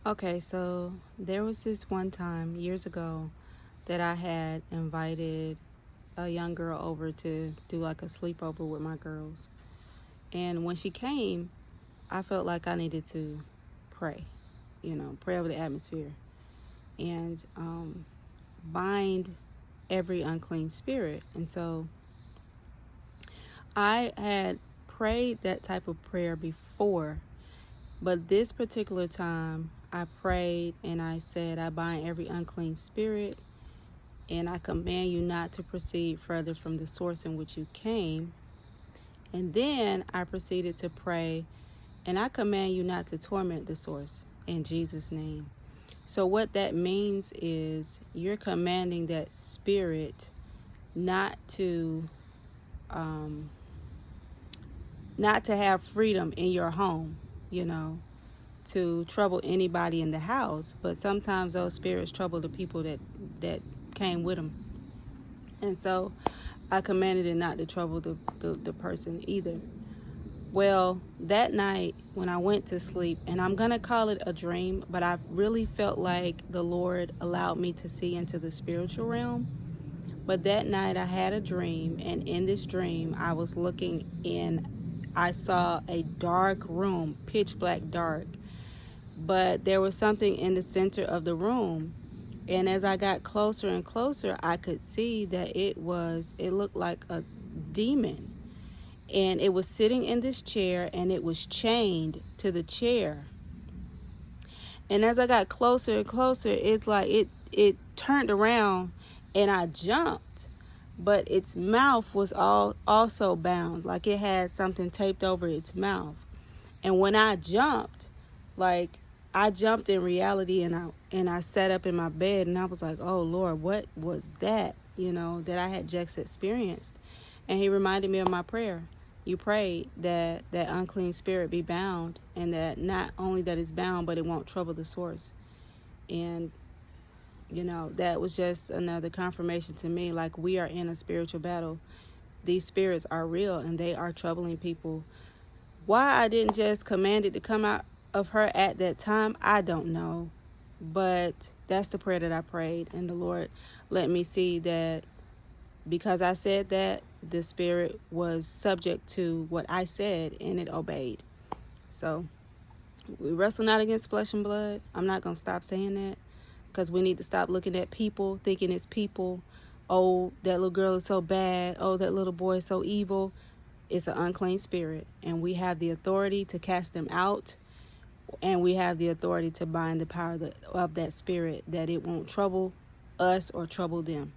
Okay, so there was this one time years ago that I had invited a young girl over to do like a sleepover with my girls. And when she came, I felt like I needed to pray, pray over the atmosphere and bind every unclean spirit. And so I had prayed that type of prayer before, but this particular time I prayed and I said, I bind every unclean spirit and I command you not to proceed further from the source in which you came. And then I proceeded to pray, and I command you not to torment the source in Jesus' name. So what that means is you're commanding that spirit not to not to have freedom in your home, to trouble anybody in the house. But sometimes those spirits trouble the people that came with them. And so I commanded it not to trouble the person either. Well, that night when I went to sleep, and I'm going to call it a dream, but I really felt like the Lord allowed me to see into the spiritual realm. But that night I had a dream, and in this dream I was looking in, I saw a dark room, pitch black dark, but there was something in the center of the room. And as I got closer and closer, I could see that it looked like a demon. And it was sitting in this chair, and it was chained to the chair. And as I got closer and closer, it's like it turned around and I jumped. But its mouth was also bound, like it had something taped over its mouth. And when I jumped, like I jumped in reality, and I sat up in my bed, and I was like, "Oh Lord, what was that?" That I had just experienced. And He reminded me of my prayer. You prayed that that unclean spirit be bound, and that not only that it's bound, but it won't trouble the source. And that was just another confirmation to me, like we are in a spiritual battle. These spirits are real, and they are troubling people. Why I didn't just command it to come out of her at that time, I don't know. But that's the prayer that I prayed, and the Lord let me see that because I said that, the spirit was subject to what I said, and it obeyed. So we wrestle not against flesh and blood. I'm not going to stop saying that, because we need to stop looking at people, thinking it's people. Oh, that little girl is so bad. Oh, that little boy is so evil. It's an unclean spirit, and we have the authority to cast them out, and we have the authority to bind the power of that spirit, that it won't trouble us or trouble them.